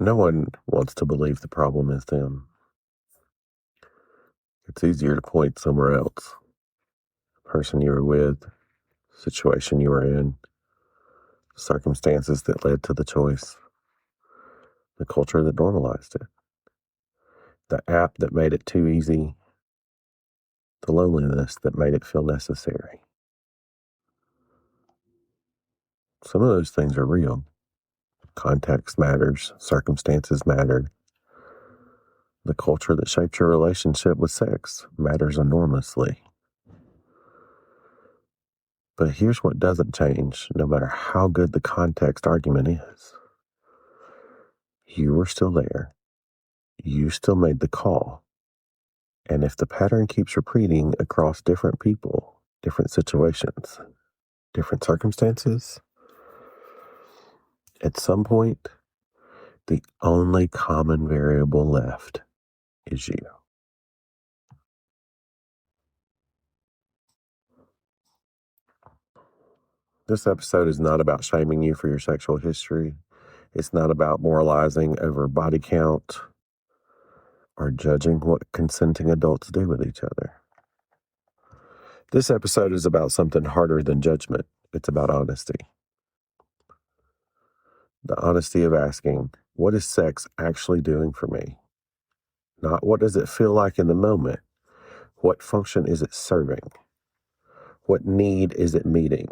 No one wants to believe the problem is them. It's easier to point somewhere else. The person you were with, situation you were in, circumstances that led to the choice, the culture that normalized it, the app that made it too easy, the loneliness that made it feel necessary. Some of those things are real. Context matters, circumstances matter. The culture that shaped your relationship with sex matters enormously. But here's what doesn't change, no matter how good the context argument is. You were still there. You still made the call. And if the pattern keeps repeating across different people, different situations, different circumstances, at some point, the only common variable left is you. This episode is not about shaming you for your sexual history. It's not about moralizing over body count or judging what consenting adults do with each other. This episode is about something harder than judgment. It's about honesty. The honesty of asking, what is sex actually doing for me? Not what does it feel like in the moment? What function is it serving? What need is it meeting?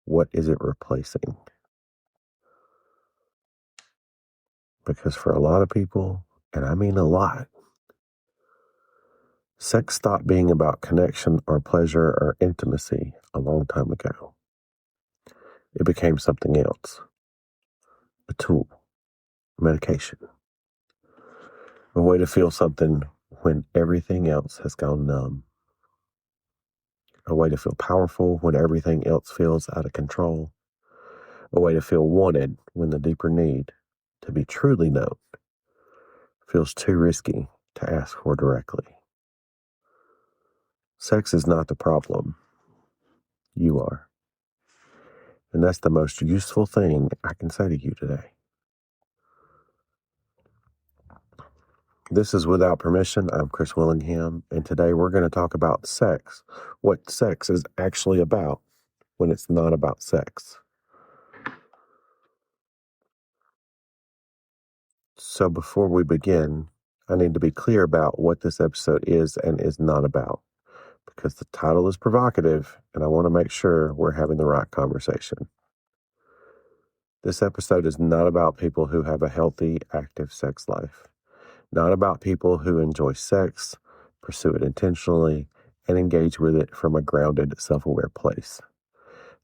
What is it replacing? Because for a lot of people, and I mean a lot, sex stopped being about connection or pleasure or intimacy a long time ago. It became something else. A tool, medication, a way to feel something when everything else has gone numb, a way to feel powerful when everything else feels out of control, a way to feel wanted when the deeper need to be truly known feels too risky to ask for directly. Sex is not the problem. You are. And that's the most useful thing I can say to you today. This is Without Permission. I'm Chris Willingham, and today we're going to talk about sex, what sex is actually about when it's not about sex. So before we begin, I need to be clear about what this episode is and is not about, because the title is provocative, and I want to make sure we're having the right conversation. This episode is not about people who have a healthy, active sex life. Not about people who enjoy sex, pursue it intentionally, and engage with it from a grounded, self-aware place.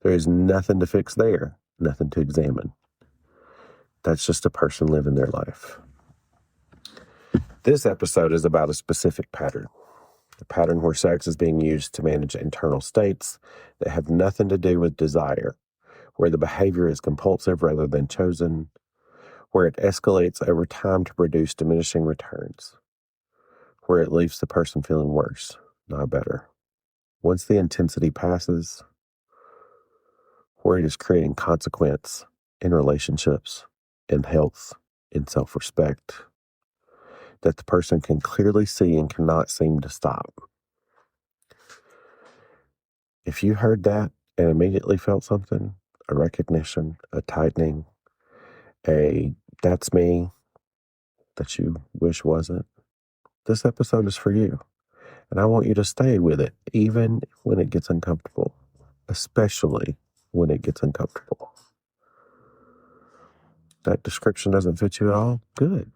There is nothing to fix there, nothing to examine. That's just a person living their life. This episode is about a specific pattern. A pattern where sex is being used to manage internal states that have nothing to do with desire, where the behavior is compulsive rather than chosen, where it escalates over time to produce diminishing returns, where it leaves the person feeling worse, not better. Once the intensity passes, where it is creating consequence in relationships, in health, in self-respect, that the person can clearly see and cannot seem to stop. If you heard that and immediately felt something, a recognition, a tightening, a that's me that you wish wasn't, this episode is for you. And I want you to stay with it, even when it gets uncomfortable, especially when it gets uncomfortable. That description doesn't fit you at all? Good.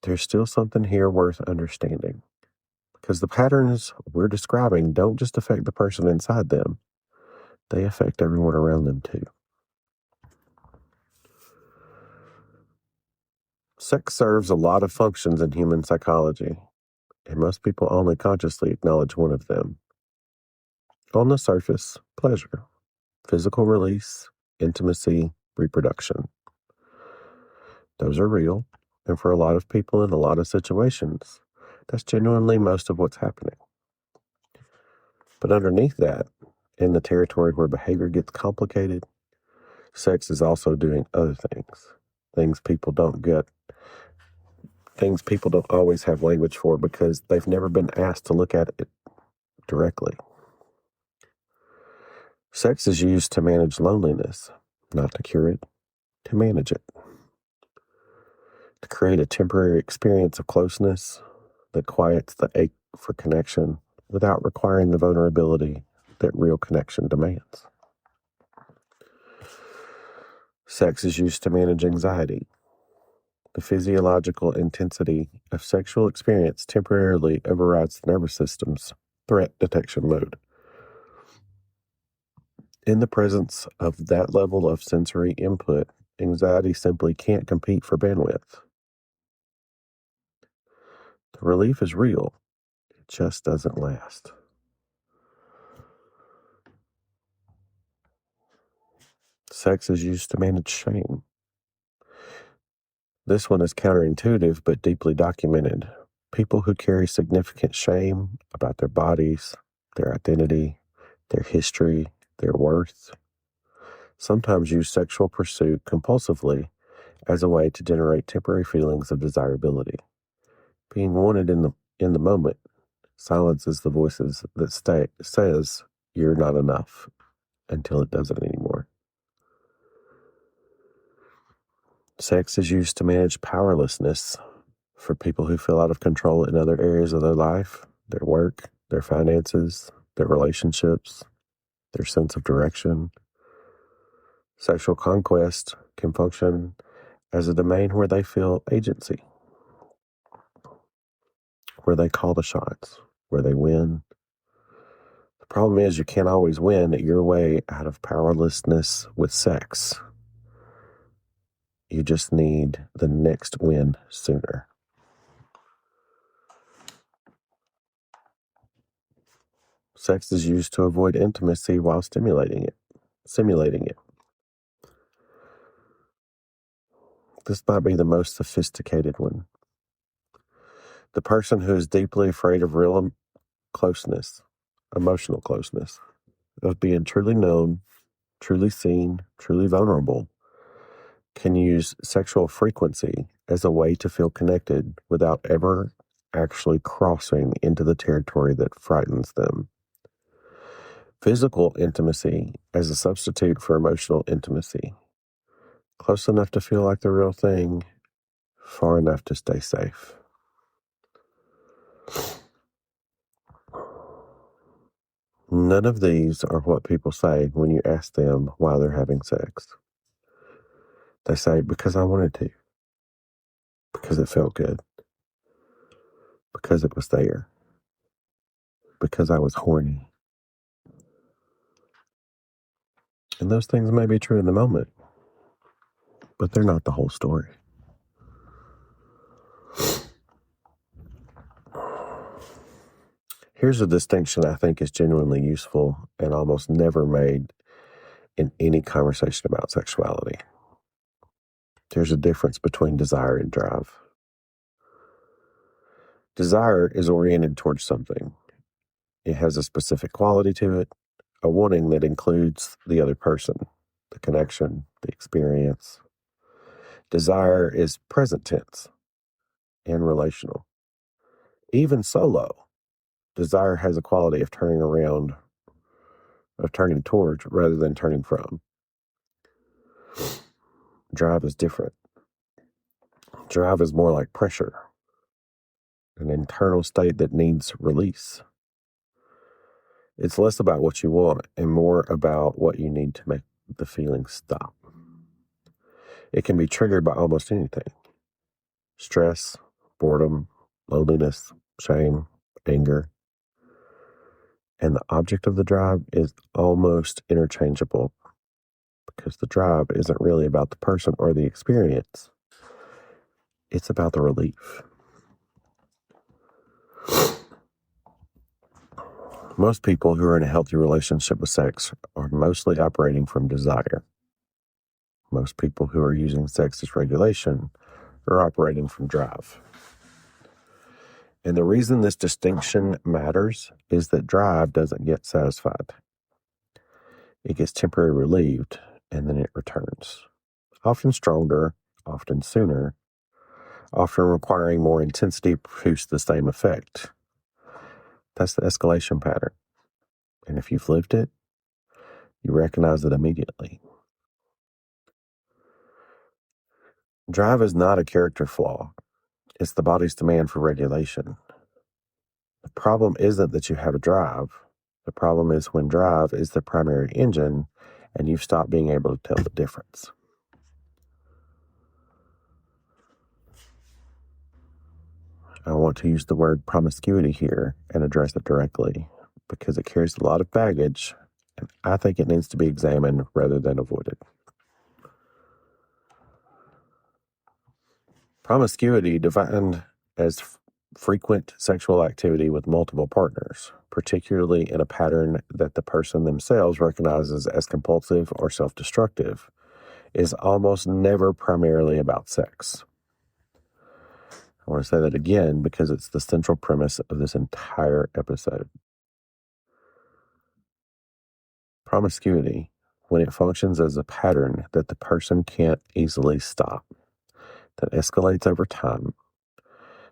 There's still something here worth understanding. Because the patterns we're describing don't just affect the person inside them, they affect everyone around them too. Sex serves a lot of functions in human psychology, and most people only consciously acknowledge one of them. On the surface, pleasure, physical release, intimacy, reproduction. Those are real, and for a lot of people in a lot of situations, that's genuinely most of what's happening. But underneath that, in the territory where behavior gets complicated, sex is also doing other things. things people don't get, things people don't always have language for because they've never been asked to look at it directly. Sex is used to manage loneliness, not to cure it, to manage it. To create a temporary experience of closeness that quiets the ache for connection without requiring the vulnerability that real connection demands. Sex is used to manage anxiety. The physiological intensity of sexual experience temporarily overrides the nervous system's threat detection mode. In the presence of that level of sensory input, anxiety simply can't compete for bandwidth. The relief is real, it just doesn't last. Sex is used to manage shame. This one is counterintuitive but deeply documented. People who carry significant shame about their bodies, their identity, their history, their worth, sometimes use sexual pursuit compulsively as a way to generate temporary feelings of desirability. Being wanted in the moment silences the voices that says you're not enough until it doesn't anymore. Sex is used to manage powerlessness for people who feel out of control in other areas of their life, their work, their finances, their relationships, their sense of direction. Sexual conquest can function as a domain where they feel agency, where they call the shots, where they win. The problem is you can't always win your way out of powerlessness with sex. You just need the next win sooner. Sex is used to avoid intimacy while simulating it. This might be the most sophisticated one. The person who is deeply afraid of real closeness, emotional closeness, of being truly known, truly seen, truly vulnerable, can use sexual frequency as a way to feel connected without ever actually crossing into the territory that frightens them. Physical intimacy as a substitute for emotional intimacy. Close enough to feel like the real thing, far enough to stay safe. None of these are what people say when you ask them why they're having sex. They say, because I wanted to, because it felt good, because it was there, because I was horny. And those things may be true in the moment, but they're not the whole story. Here's a distinction I think is genuinely useful and almost never made in any conversation about sexuality. There's a difference between desire and drive. Desire is oriented towards something. It has a specific quality to it, a wanting that includes the other person, the connection, the experience. Desire is present tense and relational. Even solo, desire has a quality of turning around, of turning towards rather than turning from. Drive is different. Drive is more like pressure, an internal state that needs release. It's less about what you want and more about what you need to make the feeling stop. It can be triggered by almost anything: stress, boredom, loneliness, shame, anger. And the object of the drive is almost interchangeable because the drive isn't really about the person or the experience. It's about the relief. Most people who are in a healthy relationship with sex are mostly operating from desire. Most people who are using sex as regulation are operating from drive. And the reason this distinction matters is that drive doesn't get satisfied. It gets temporarily relieved and then it returns, often stronger, often sooner, often requiring more intensity to produce the same effect. That's the escalation pattern. And if you've lived it, you recognize it immediately. Drive is not a character flaw. It's the body's demand for regulation. The problem isn't that you have a drive. The problem is when drive is the primary engine and you've stopped being able to tell the difference. I want to use the word promiscuity here and address it directly because it carries a lot of baggage, and I think it needs to be examined rather than avoided. Promiscuity, defined as frequent sexual activity with multiple partners, particularly in a pattern that the person themselves recognizes as compulsive or self-destructive, is almost never primarily about sex. I want to say that again because it's the central premise of this entire episode. Promiscuity, when it functions as a pattern that the person can't easily stop, that escalates over time,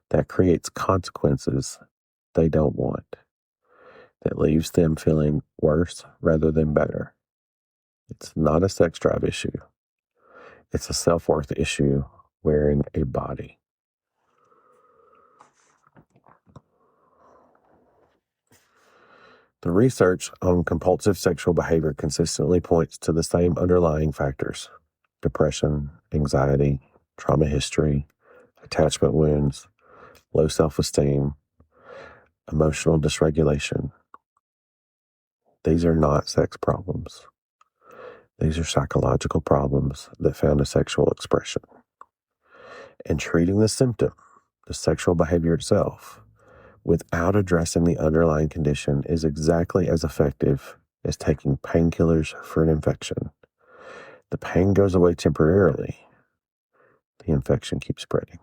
that creates consequences they don't want, that leaves them feeling worse rather than better. It's not a sex drive issue. It's a self-worth issue wearing a body. The research on compulsive sexual behavior consistently points to the same underlying factors: depression, anxiety, trauma history, attachment wounds, low self-esteem, emotional dysregulation. These are not sex problems. These are psychological problems that found a sexual expression. And treating the symptom, the sexual behavior itself, without addressing the underlying condition is exactly as effective as taking painkillers for an infection. The pain goes away temporarily. The infection keeps spreading.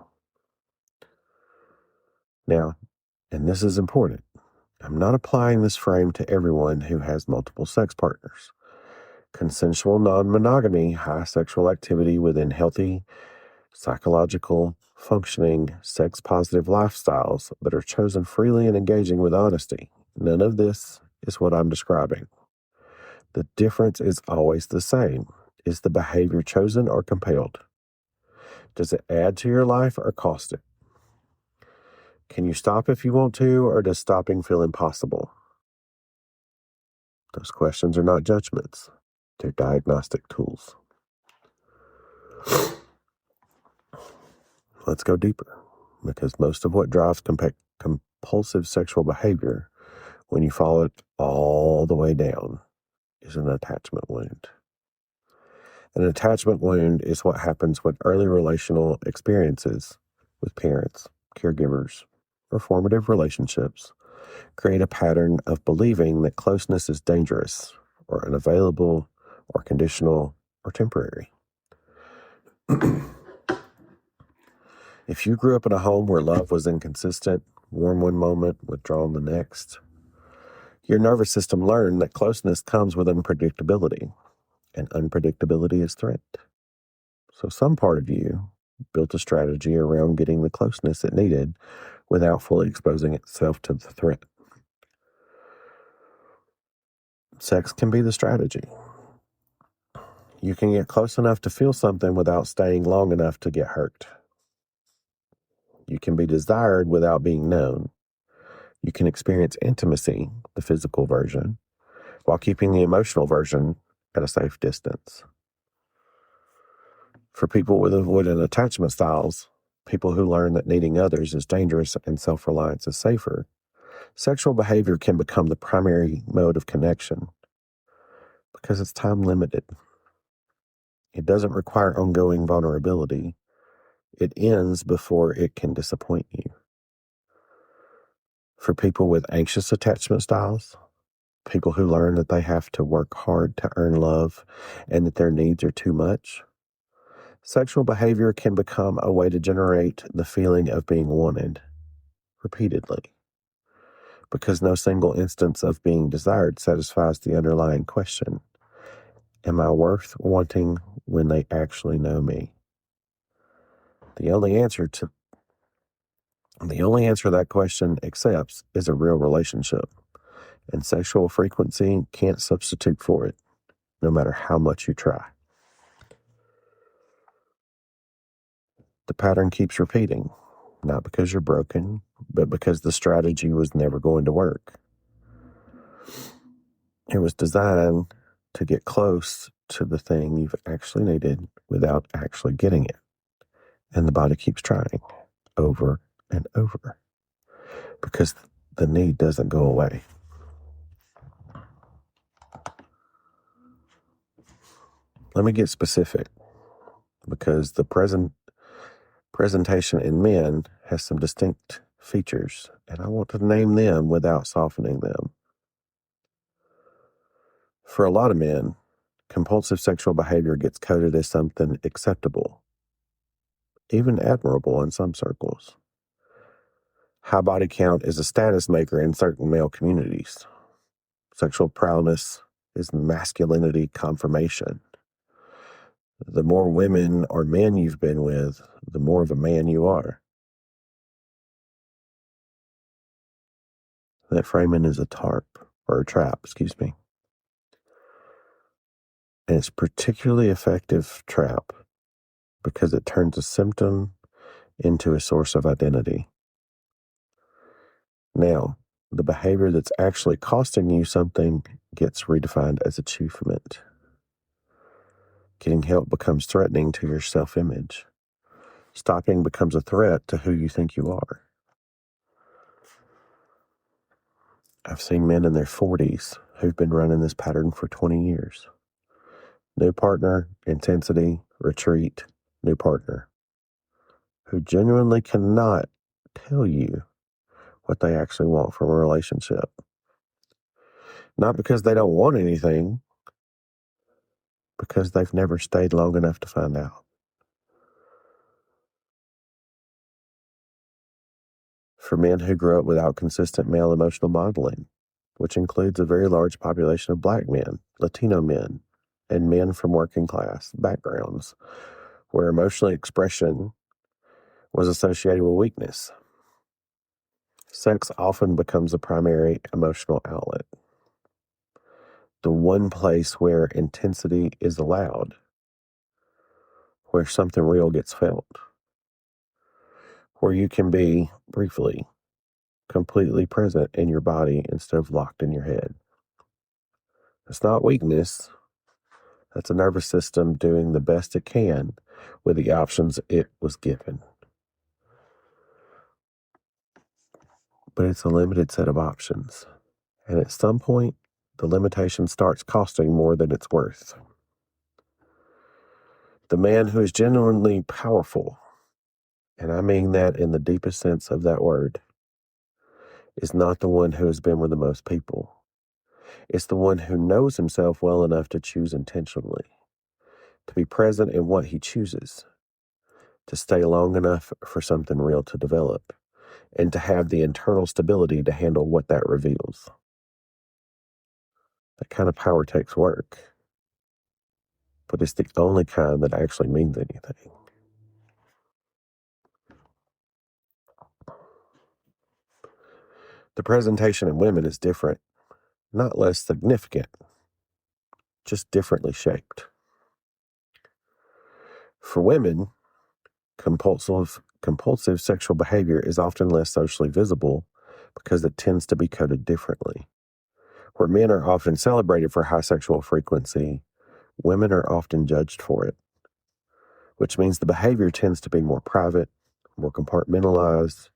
Now, and this is important, I'm not applying this frame to everyone who has multiple sex partners. Consensual non-monogamy, high sexual activity within healthy, psychological, functioning, sex-positive lifestyles that are chosen freely and engaging with honesty. None of this is what I'm describing. The difference is always the same. Is the behavior chosen or compelled? Does it add to your life or cost it? Can you stop if you want to, or does stopping feel impossible? Those questions are not judgments. They're diagnostic tools. Let's go deeper, because most of what drives compulsive sexual behavior, when you follow it all the way down, is an attachment wound. An attachment wound is what happens when early relational experiences with parents, caregivers, or formative relationships create a pattern of believing that closeness is dangerous or unavailable or conditional or temporary. If you grew up in a home where love was inconsistent, warm one moment, withdrawn the next, your nervous system learned that closeness comes with unpredictability, and unpredictability is threat. So some part of you built a strategy around getting the closeness it needed without fully exposing itself to the threat. Sex can be the strategy. You can get close enough to feel something without staying long enough to get hurt. You can be desired without being known. You can experience intimacy, the physical version, while keeping the emotional version at a safe distance. For people with avoidant attachment styles, people who learn that needing others is dangerous and self-reliance is safer, sexual behavior can become the primary mode of connection because it's time limited. It doesn't require ongoing vulnerability. It ends before it can disappoint you. For people with anxious attachment styles, people who learn that they have to work hard to earn love and that their needs are too much, sexual behavior can become a way to generate the feeling of being wanted repeatedly, because no single instance of being desired satisfies the underlying question: am I worth wanting when they actually know me? The only answer that question accepts is a real relationship, and sexual frequency can't substitute for it, no matter how much you try. The pattern keeps repeating, not because you're broken, but because the strategy was never going to work. It was designed to get close to the thing you've actually needed without actually getting it. And the body keeps trying over and over because the need doesn't go away. Let me get specific, because the presentation in men has some distinct features, and I want to name them without softening them. For a lot of men, compulsive sexual behavior gets coded as something acceptable, even admirable in some circles. High body count is a status maker in certain male communities. Sexual prowess is masculinity confirmation. The more women or men you've been with, the more of a man you are. That framing is a trap, And it's a particularly effective trap because it turns a symptom into a source of identity. Now, the behavior that's actually costing you something gets redefined as achievement. Getting help becomes threatening to your self-image. Stopping becomes a threat to who you think you are. I've seen men in their 40s who've been running this pattern for 20 years. New partner, intensity, retreat, new partner, who genuinely cannot tell you what they actually want from a relationship. Not because they don't want anything, because they've never stayed long enough to find out. For men who grew up without consistent male emotional modeling, which includes a very large population of Black men, Latino men, and men from working class backgrounds, where emotional expression was associated with weakness. Sex often becomes a primary emotional outlet, the one place where intensity is allowed, where something real gets felt, where you can be briefly, completely present in your body instead of locked in your head. It's not weakness. That's a nervous system doing the best it can with the options it was given. But it's a limited set of options. And at some point, the limitation starts costing more than it's worth. The man who is genuinely powerful, and I mean that in the deepest sense of that word, is not the one who has been with the most people. It's the one who knows himself well enough to choose intentionally, to be present in what he chooses, to stay long enough for something real to develop, and to have the internal stability to handle what that reveals. That kind of power takes work, but it's the only kind that actually means anything. The presentation in women is different, not less significant, just differently shaped. For women, compulsive sexual behavior is often less socially visible because it tends to be coded differently. Where men are often celebrated for high sexual frequency, women are often judged for it, which means the behavior tends to be more private, more compartmentalized,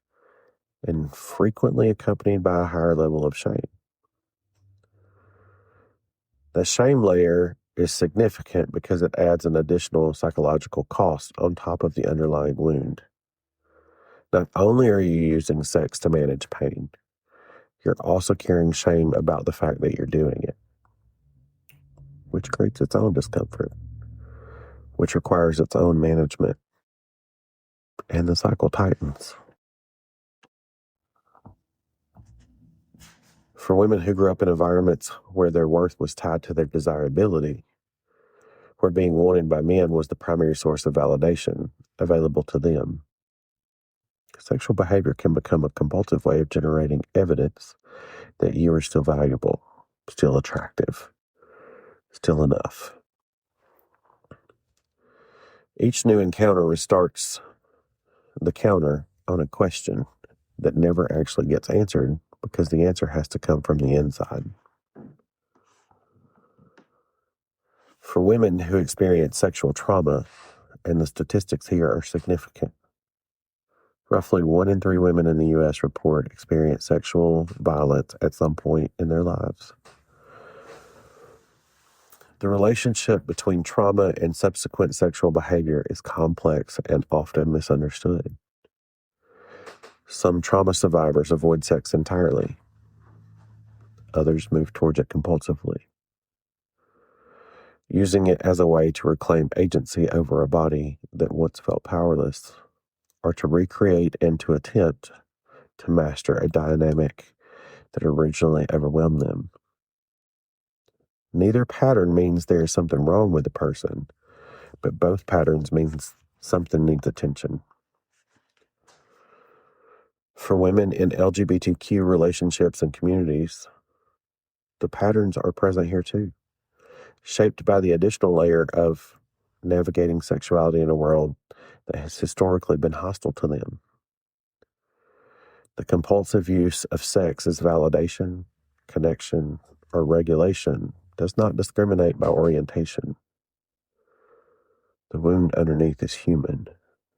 and frequently accompanied by a higher level of shame. The shame layer is significant because it adds an additional psychological cost on top of the underlying wound. Not only are you using sex to manage pain, you're also carrying shame about the fact that you're doing it, which creates its own discomfort, which requires its own management, and the cycle tightens. For women who grew up in environments where their worth was tied to their desirability, where being wanted by men was the primary source of validation, available to them. Sexual behavior can become a compulsive way of generating evidence that you are still valuable, still attractive, still enough. Each new encounter restarts the counter on a question that never actually gets answered because the answer has to come from the inside. For women who experience sexual trauma, and the statistics here are significant, roughly 1 in 3 women in the U.S. report experience sexual violence at some point in their lives. The relationship between trauma and subsequent sexual behavior is complex and often misunderstood. Some trauma survivors avoid sex entirely. Others move towards it compulsively, using it as a way to reclaim agency over a body that once felt powerless, or to recreate and to attempt to master a dynamic that originally overwhelmed them. Neither pattern means there is something wrong with the person, but both patterns means something needs attention. For women in LGBTQ relationships and communities, the patterns are present here too, shaped by the additional layer of navigating sexuality in a world that has historically been hostile to them. The compulsive use of sex as validation, connection, or regulation does not discriminate by orientation. The wound underneath is human,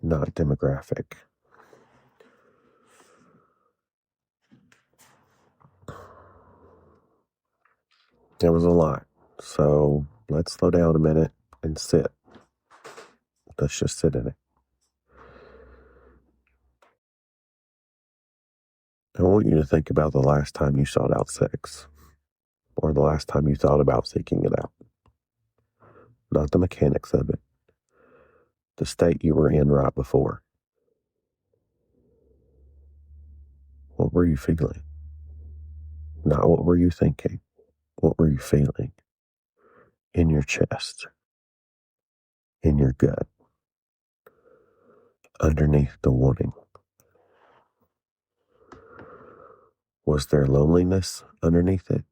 not demographic. There was a lot, so let's slow down a minute and sit. Let's just sit in it. I want you to think about the last time you sought out sex, or the last time you thought about seeking it out. Not the mechanics of it, the state you were in right before. What were you feeling? Not what were you thinking. What were you feeling? In your chest, in your gut, underneath the wanting. Was there loneliness underneath it?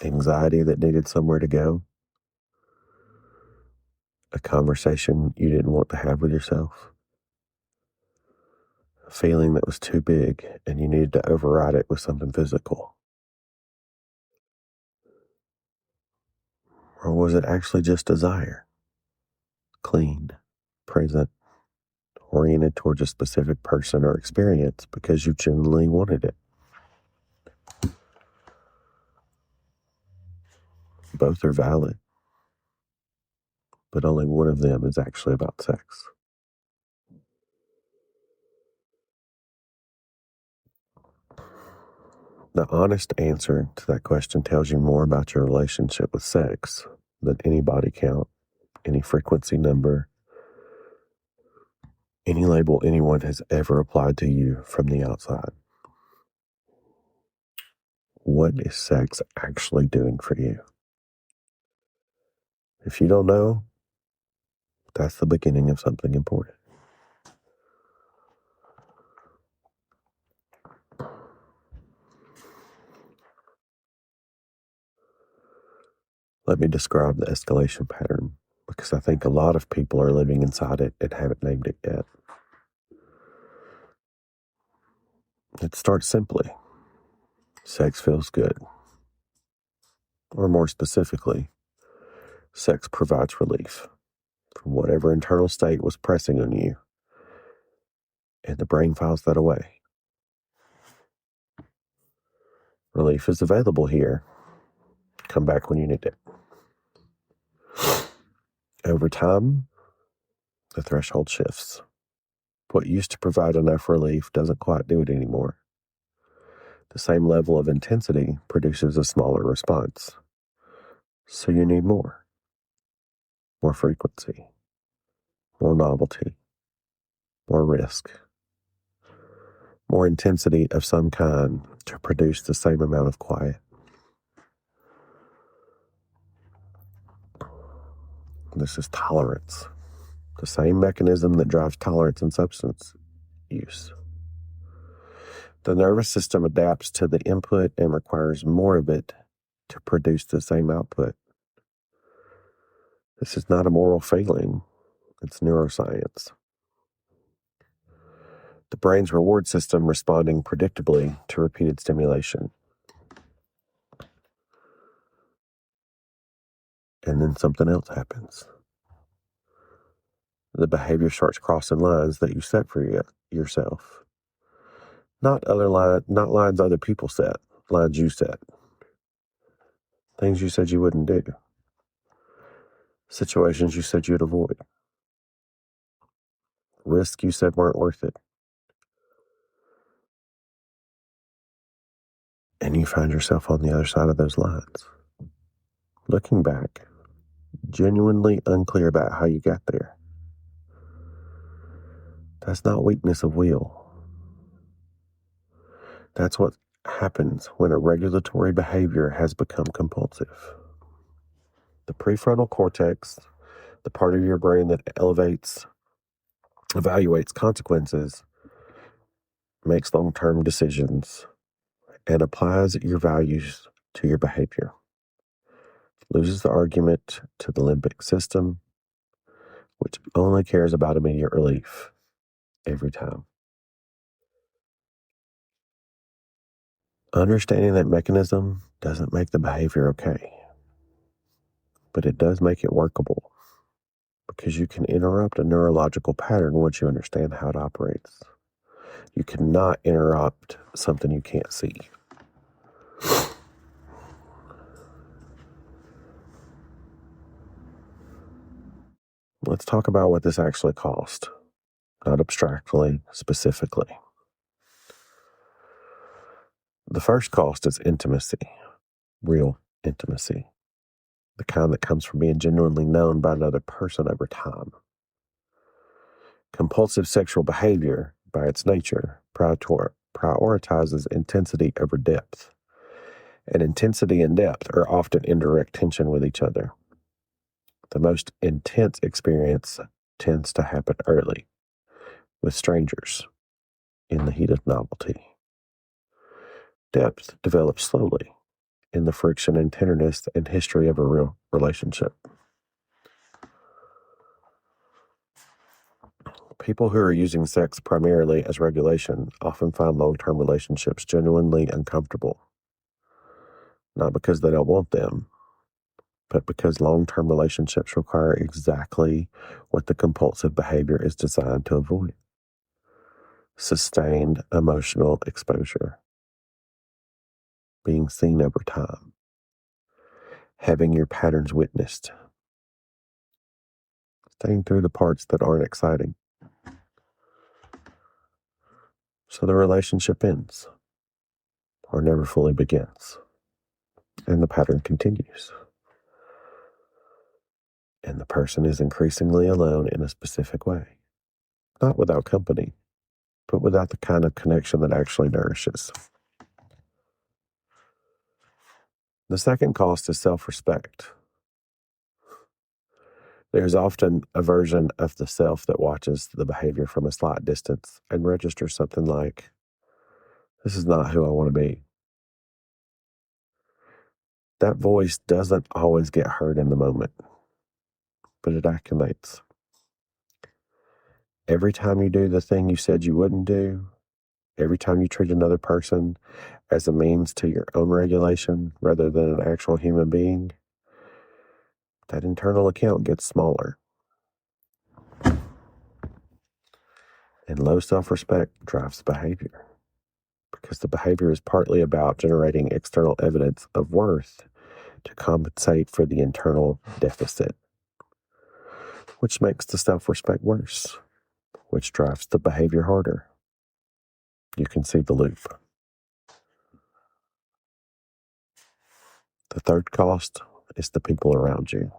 Anxiety that needed somewhere to go? A conversation you didn't want to have with yourself? A feeling that was too big and you needed to override it with something physical? Or was it actually just desire? Clean, present, oriented towards a specific person or experience because you genuinely wanted it? Both are valid, but only one of them is actually about sex. The honest answer to that question tells you more about your relationship with sex than any body count, any frequency number, any label anyone has ever applied to you from the outside. What is sex actually doing for you? If you don't know, that's the beginning of something important. Let me describe the escalation pattern, because I think a lot of people are living inside it and haven't named it yet. It starts simply. Sex feels good. Or more specifically, sex provides relief from whatever internal state was pressing on you, and the brain files that away. Relief is available here. Come back when you need it. Over time, the threshold shifts. What used to provide enough relief doesn't quite do it anymore. The same level of intensity produces a smaller response. So you need more frequency, more novelty, more risk, more intensity of some kind to produce the same amount of quiet. This is tolerance. the same mechanism that drives tolerance and substance use. The nervous system adapts to the input and requires more of it to produce the same output. This is not a moral failing, it's neuroscience. The brain's reward system responding predictably to repeated stimulation. And then something else happens. The behavior starts crossing lines that you set for yourself. Not lines other people set, lines you set. Things you said you wouldn't do. Situations you said you'd avoid. Risks you said weren't worth it. And you find yourself on the other side of those lines. Looking back, genuinely unclear about how you got there. That's not weakness of will. That's what happens when a regulatory behavior has become compulsive. The prefrontal cortex, the part of your brain that evaluates consequences, makes long-term decisions, and applies your values to your behavior. Loses the argument to the limbic system, which only cares about immediate relief every time. Understanding that mechanism doesn't make the behavior okay, but it does make it workable because you can interrupt a neurological pattern once you understand how it operates. You cannot interrupt something you can't see. Let's talk about what this actually cost, not abstractly, specifically. The first cost is intimacy, real intimacy, the kind that comes from being genuinely known by another person over time. Compulsive sexual behavior, by its nature, prioritizes intensity over depth, and intensity and depth are often in direct tension with each other. The most intense experience tends to happen early, with strangers, in the heat of novelty. Depth develops slowly, in the friction and tenderness and history of a real relationship. People who are using sex primarily as regulation often find long-term relationships genuinely uncomfortable. Not because they don't want them, but because long-term relationships require exactly what the compulsive behavior is designed to avoid: sustained emotional exposure, being seen over time, having your patterns witnessed, staying through the parts that aren't exciting. So the relationship ends, or never fully begins, and the pattern continues. And the person is increasingly alone in a specific way, not without company, but without the kind of connection that actually nourishes. The second cost is self-respect. There's often a version of the self that watches the behavior from a slight distance and registers something like, "This is not who I want to be." That voice doesn't always get heard in the moment, but it acclimates. Every time you do the thing you said you wouldn't do, every time you treat another person as a means to your own regulation rather than an actual human being, that internal account gets smaller. And low self-respect drives behavior, because the behavior is partly about generating external evidence of worth to compensate for the internal deficit, which makes the self-respect worse, which drives the behavior harder. You can see the loop. The third cost is the people around you,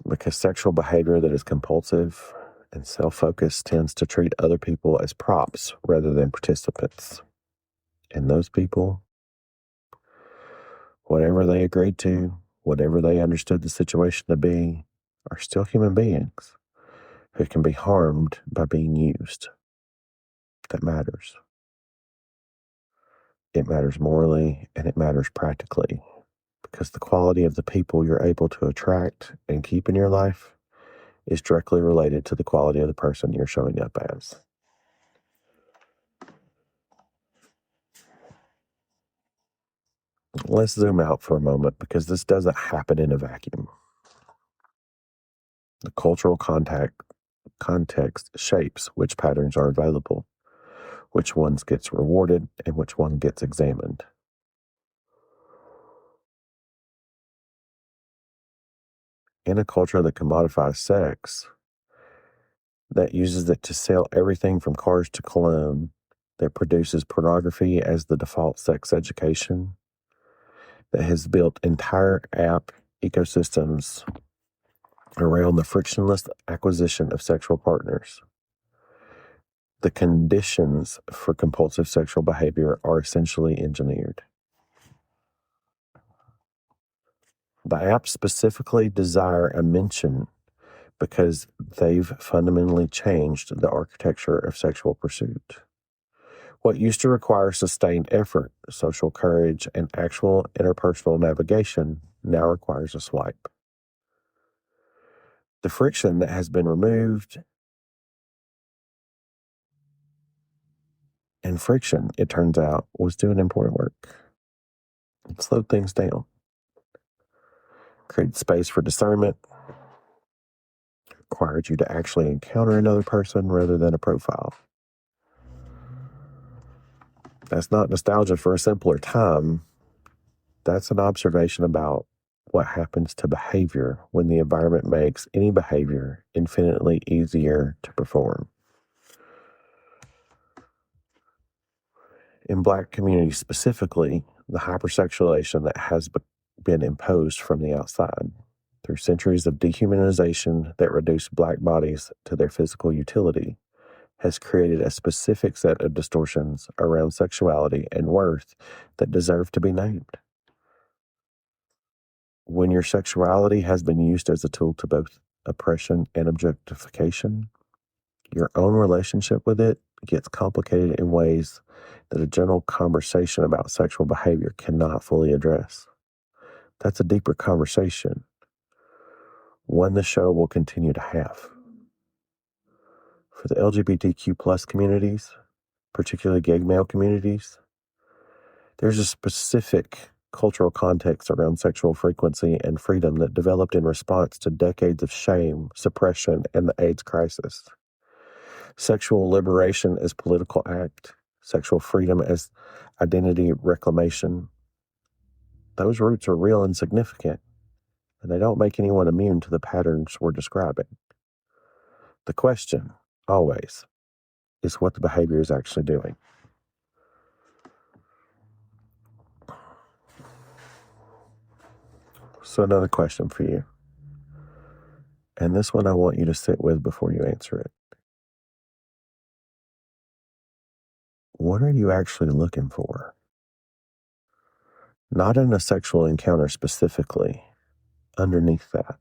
because sexual behavior that is compulsive and self-focused tends to treat other people as props rather than participants. And those people, whatever they agreed to, whatever they understood the situation to be, are still human beings who can be harmed by being used. That matters. It matters morally and it matters practically because the quality of the people you're able to attract and keep in your life is directly related to the quality of the person you're showing up as. Let's zoom out for a moment because this doesn't happen in a vacuum. The cultural context shapes which patterns are available, which ones gets rewarded, and which one gets examined. In a culture that commodifies sex, that uses it to sell everything from cars to cologne, that produces pornography as the default sex education, that has built entire app ecosystems around the frictionless acquisition of sexual partners. The conditions for compulsive sexual behavior are essentially engineered. The apps specifically desire a mention because they've fundamentally changed the architecture of sexual pursuit. What used to require sustained effort, social courage, and actual interpersonal navigation now requires a swipe. The friction that has been removed, and friction, it turns out, was doing important work. It slowed things down, created space for discernment, required you to actually encounter another person rather than a profile. That's not nostalgia for a simpler time. That's an observation about what happens to behavior when the environment makes any behavior infinitely easier to perform. In Black communities specifically, the hypersexualization that has been imposed from the outside through centuries of dehumanization that reduced Black bodies to their physical utility has created a specific set of distortions around sexuality and worth that deserve to be named. When your sexuality has been used as a tool to both oppression and objectification, your own relationship with it gets complicated in ways that a general conversation about sexual behavior cannot fully address. That's a deeper conversation, one the show will continue to have. For the LGBTQ plus communities, particularly gay male communities, there's a specific cultural context around sexual frequency and freedom that developed in response to decades of shame, suppression, and the AIDS crisis. Sexual liberation as political act, sexual freedom as identity reclamation. Those roots are real and significant, and they don't make anyone immune to the patterns we're describing. The question, always, is what the behavior is actually doing. So another question for you. And this one I want you to sit with before you answer it. What are you actually looking for? Not in a sexual encounter specifically, underneath that.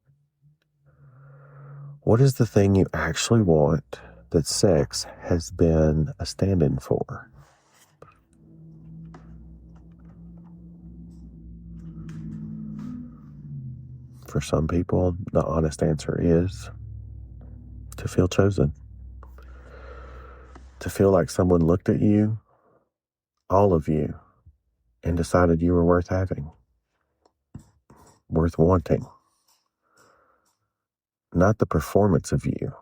What is the thing you actually want that sex has been a stand-in for? For some people, the honest answer is to feel chosen. To feel like someone looked at you, all of you, and decided you were worth having, worth wanting. Not the performance of you,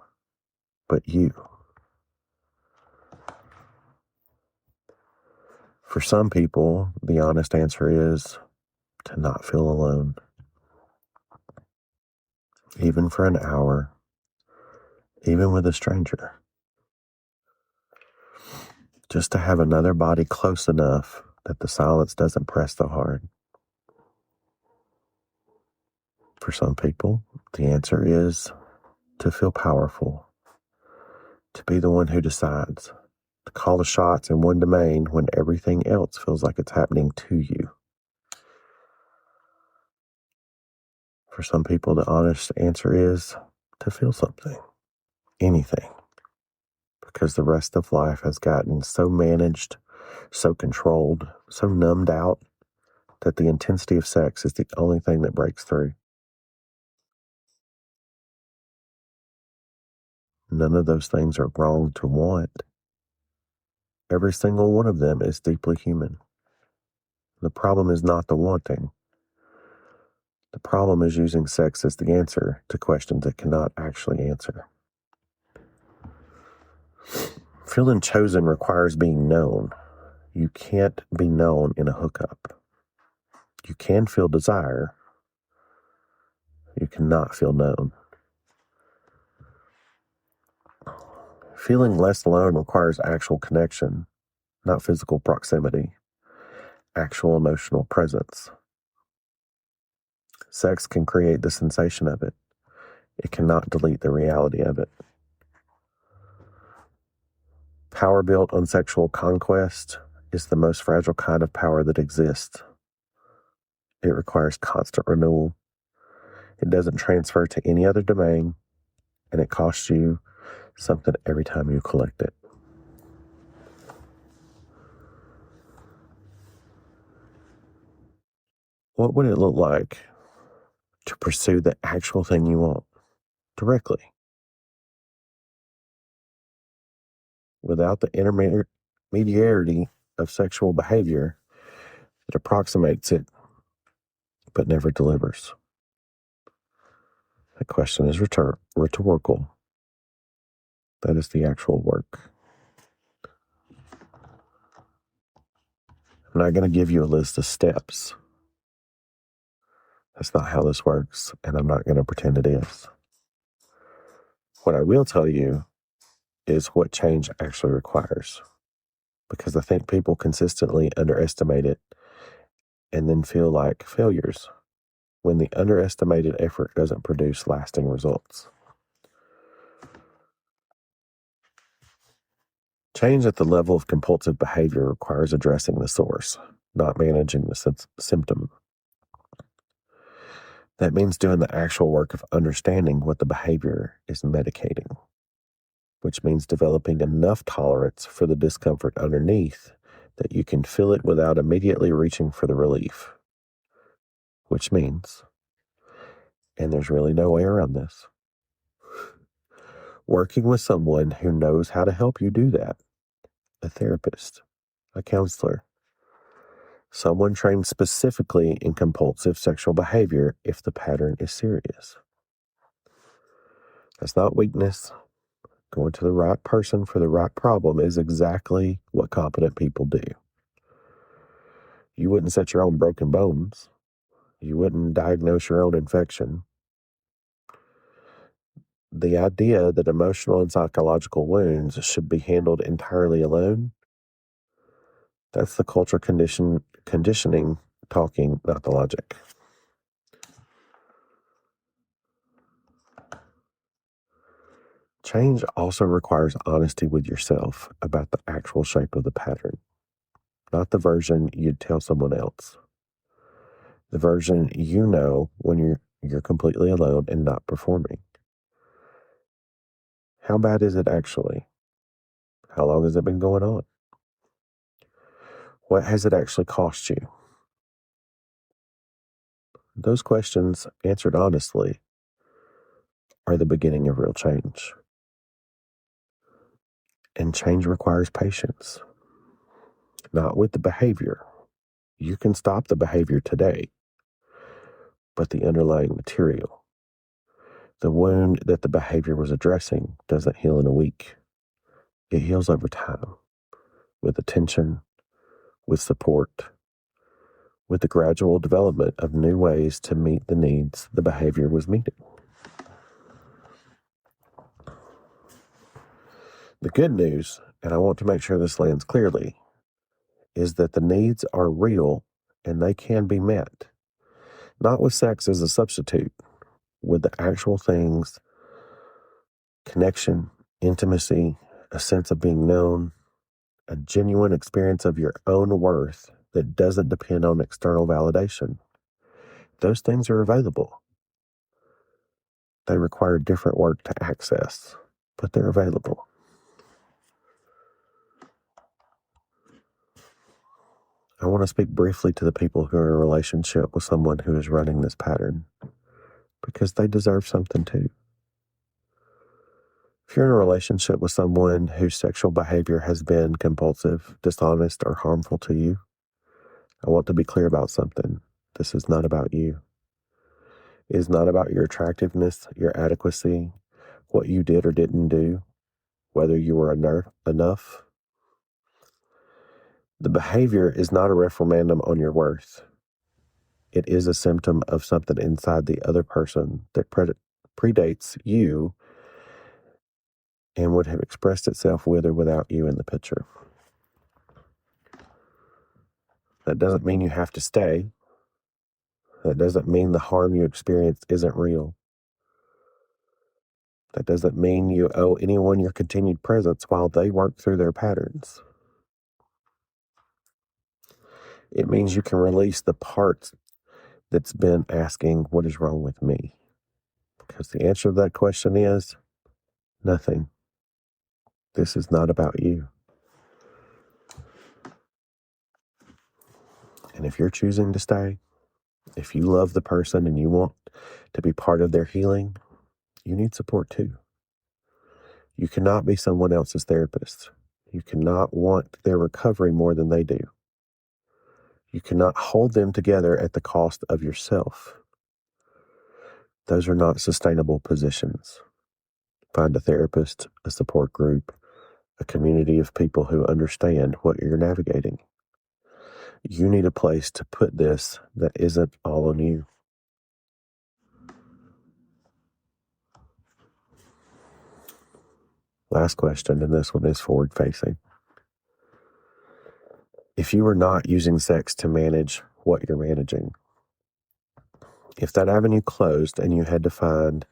but you. For some people, the honest answer is to not feel alone. Even for an hour, even with a stranger. Just to have another body close enough that the silence doesn't press so hard. For some people, the answer is to feel powerful, to be the one who decides, to call the shots in one domain when everything else feels like it's happening to you. For some people, the honest answer is to feel something, anything, because the rest of life has gotten so managed, so controlled, so numbed out that the intensity of sex is the only thing that breaks through. None of those things are wrong to want. Every single one of them is deeply human. The problem is not the wanting. The problem is using sex as the answer to questions it cannot actually answer. Feeling chosen requires being known. You can't be known in a hookup. You can feel desire. You cannot feel known. Feeling less alone requires actual connection, not physical proximity, actual emotional presence. Sex can create the sensation of it. It cannot delete the reality of it. Power built on sexual conquest is the most fragile kind of power that exists. It requires constant renewal. It doesn't transfer to any other domain, and it costs you something every time you collect it. What would it look like to pursue the actual thing you want directly, without the intermediarity of sexual behavior that approximates it but never delivers? The question is rhetorical. That is the actual work. I'm not going to give you a list of steps. That's not how this works, and I'm not going to pretend it is. What I will tell you is what change actually requires, because I think people consistently underestimate it and then feel like failures when the underestimated effort doesn't produce lasting results. Change at the level of compulsive behavior requires addressing the source, not managing the symptom. That means doing the actual work of understanding what the behavior is medicating, which means developing enough tolerance for the discomfort underneath that you can feel it without immediately reaching for the relief. Which means, and there's really no way around this, working with someone who knows how to help you do that. A therapist, a counselor, someone trained specifically in compulsive sexual behavior if the pattern is serious. That's not weakness. Going to the right person for the right problem is exactly what competent people do. You wouldn't set your own broken bones. You wouldn't diagnose your own infection. The idea that emotional and psychological wounds should be handled entirely alone, that's the culture conditioning talking, not the logic. Change also requires honesty with yourself about the actual shape of the pattern, not the version you'd tell someone else. The version you know when you're completely alone and not performing. How bad is it actually? How long has it been going on? What has it actually cost you? Those questions, answered honestly, are the beginning of real change. And change requires patience, not with the behavior. You can stop the behavior today, but the underlying material, the wound that the behavior was addressing, doesn't heal in a week. It heals over time, with attention, with support, with the gradual development of new ways to meet the needs the behavior was meeting. The good news, and I want to make sure this lands clearly, is that the needs are real and they can be met. Not with sex as a substitute, with the actual things, connection, intimacy, a sense of being known, a genuine experience of your own worth that doesn't depend on external validation. Those things are available. They require different work to access, but they're available. I want to speak briefly to the people who are in a relationship with someone who is running this pattern, because they deserve something too. If you're in a relationship with someone whose sexual behavior has been compulsive, dishonest, or harmful to you, I want to be clear about something. This is not about you. It is not about your attractiveness, your adequacy, what you did or didn't do, whether you were enough. The behavior is not a referendum on your worth. It is a symptom of something inside the other person that predates you and would have expressed itself with or without you in the picture. That doesn't mean you have to stay. That doesn't mean the harm you experienced isn't real. That doesn't mean you owe anyone your continued presence while they work through their patterns. It means you can release the part that's been asking, what is wrong with me? Because the answer to that question is nothing. This is not about you. And if you're choosing to stay, if you love the person and you want to be part of their healing, you need support too. You cannot be someone else's therapist. You cannot want their recovery more than they do. You cannot hold them together at the cost of yourself. Those are not sustainable positions. Find a therapist, a support group, a community of people who understand what you're navigating. You need a place to put this that isn't all on you. Last question, and this one is forward-facing. If you were not using sex to manage what you're managing, if that avenue closed and you had to find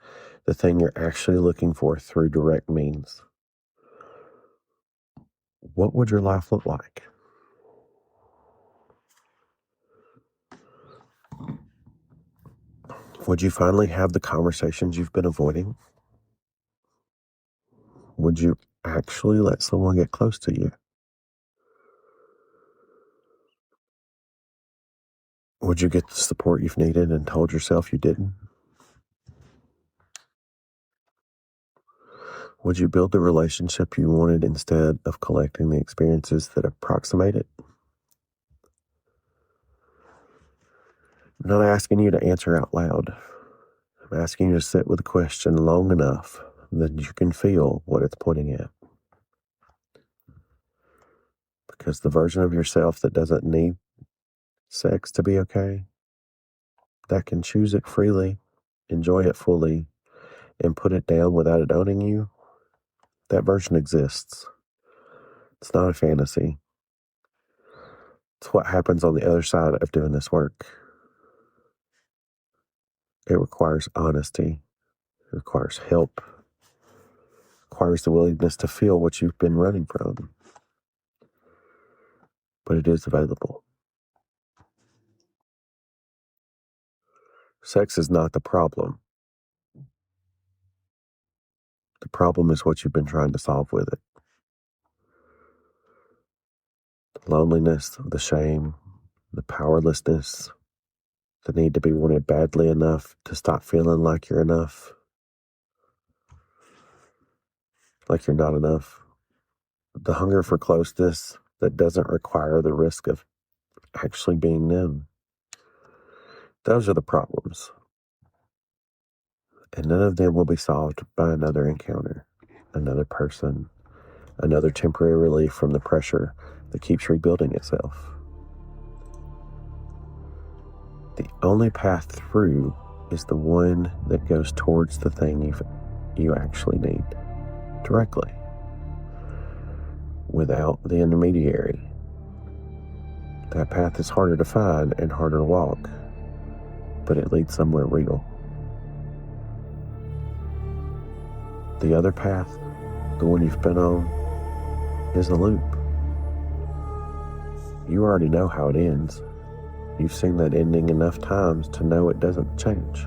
the thing you're actually looking for through direct means, what would your life look like? Would you finally have the conversations you've been avoiding? Would you actually let someone get close to you? Would you get the support you've needed and told yourself you didn't? Would you build the relationship you wanted instead of collecting the experiences that approximate it? I'm not asking you to answer out loud. I'm asking you to sit with the question long enough that you can feel what it's pointing at. Because the version of yourself that doesn't need sex to be okay, that can choose it freely, enjoy it fully, and put it down without it owning you, that version exists. It's not a fantasy. It's what happens on the other side of doing this work. It requires honesty. It requires help. It requires the willingness to feel what you've been running from. But it is available. Sex is not the problem. The problem is what you've been trying to solve with it. The loneliness, the shame, the powerlessness, the need to be wanted badly enough to stop feeling like you're enough, like you're not enough. The hunger for closeness that doesn't require the risk of actually being known. Those are the problems. And none of them will be solved by another encounter, another person, another temporary relief from the pressure that keeps rebuilding itself. The only path through is the one that goes towards the thing you actually need, directly, without the intermediary. That path is harder to find and harder to walk, but it leads somewhere real. The other path, the one you've been on, is a loop. You already know how it ends. You've seen that ending enough times to know it doesn't change.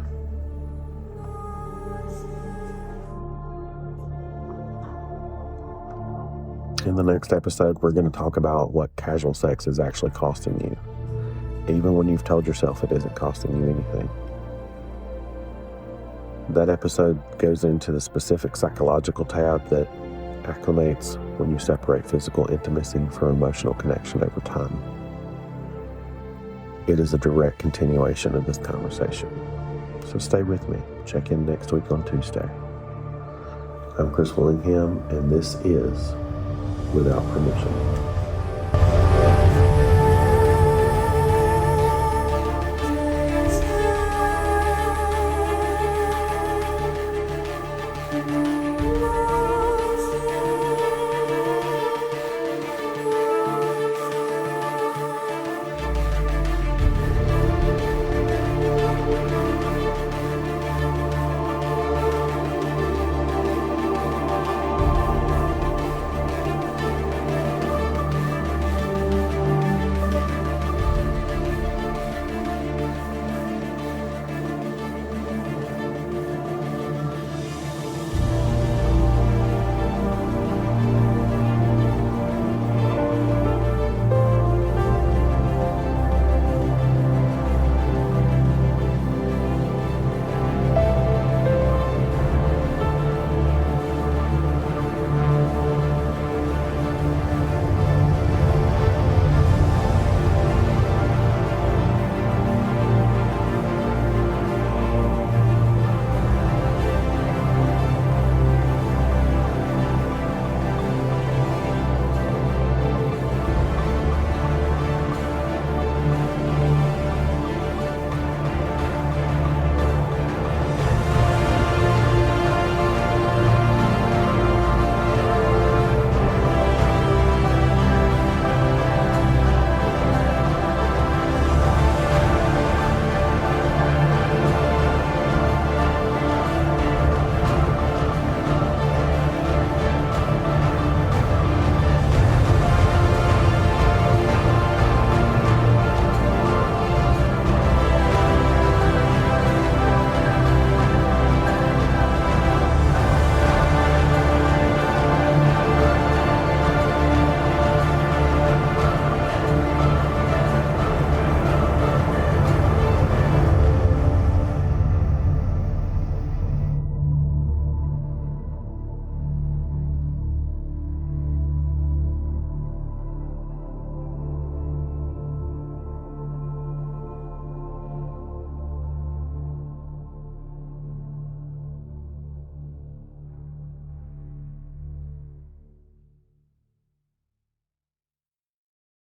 In the next episode, we're going to talk about what casual sex is actually costing you, even when you've told yourself it isn't costing you anything. That episode goes into the specific psychological tab that acclimates when you separate physical intimacy from emotional connection over time. It is a direct continuation of this conversation. So stay with me. Check in next week on Tuesday. I'm Chris Willingham, and this is Without Permission.